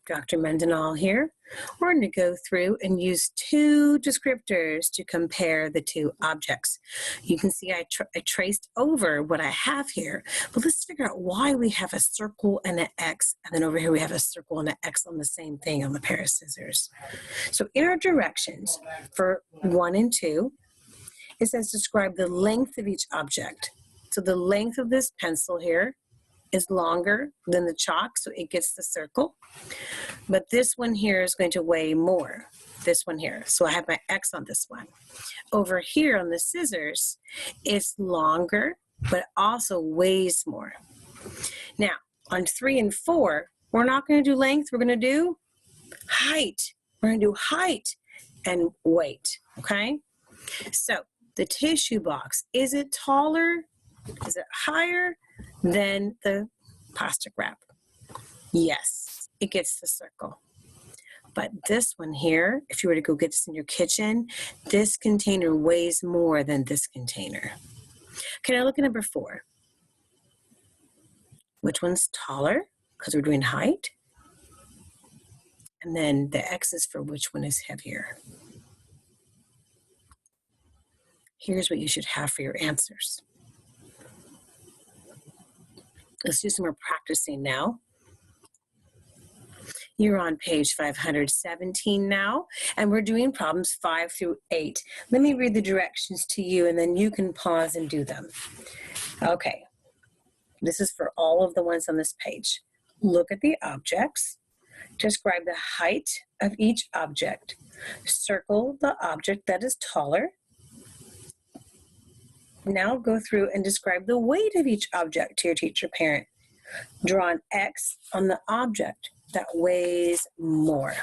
Dr. Mendenall here. We're going to go through and use two descriptors to compare the two objects. You can see I traced over what I have here, but let's figure out why we have a circle and an X, and then over here we have a circle and an X on the same thing on the pair of scissors. So in our directions for 1 and 2, it says describe the length of each object. So the length of this pencil here is longer than the chalk, so it gets the circle. But this one here is going to weigh more, this one here. So I have my X on this one. Over here on the scissors, it's longer, but also weighs more. Now, on 3 and 4, we're not going to do length, we're going to do height. We're going to do height and weight, okay? So the tissue box, is it taller? Is it higher than the plastic wrap? Yes, it gets the circle. But this one here, if you were to go get this in your kitchen, this container weighs more than this container. Okay, now look at number 4. Which one's taller? Because we're doing height. And then the X is for which one is heavier. Here's what you should have for your answers. Let's do some more practicing now. You're on page 517 now, and we're doing problems 5 through 8. Let me read the directions to you, and then you can pause and do them. Okay, this is for all of the ones on this page. Look at the objects. Describe the height of each object. Circle the object that is taller. Now go through and describe the weight of each object to your teacher parent. Draw an X on the object that weighs more.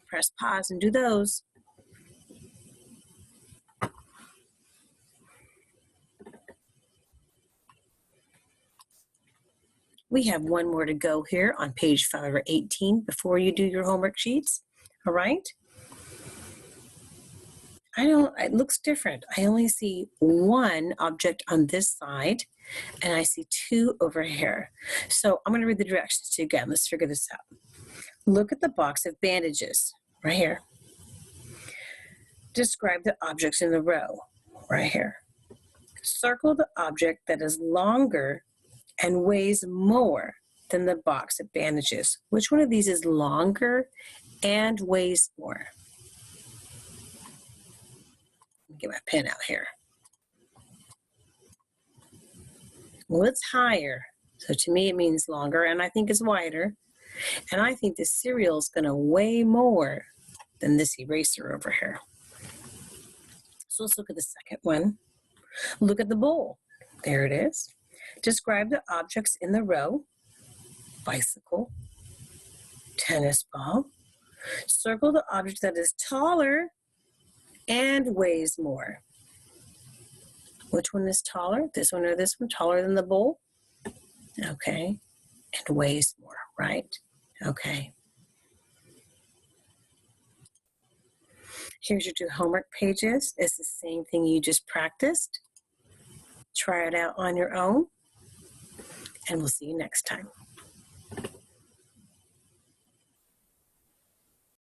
Press pause and do those. We have one more to go here on page 518 before you do your homework sheets. All right? It looks different. I only see one object on this side, and I see 2 over here. So I'm going to read the directions to you again. Let's figure this out. Look at the box of bandages right here. Describe the objects in the row right here. Circle the object that is longer and weighs more than the box of bandages. Which one of these is longer and weighs more? Get my pen out here. What's higher? So to me it means longer, and I think it's wider. And I think the cereal is going to weigh more than this eraser over here. So let's look at the second one. Look at the bowl. There it is. Describe the objects in the row. Bicycle, tennis ball. Circle the object that is taller and weighs more. Which one is taller? This one or this one? Taller than the bowl? Okay. And weighs more, right? Okay. Here's your 2 homework pages. It's the same thing you just practiced. Try it out on your own, and we'll see you next time.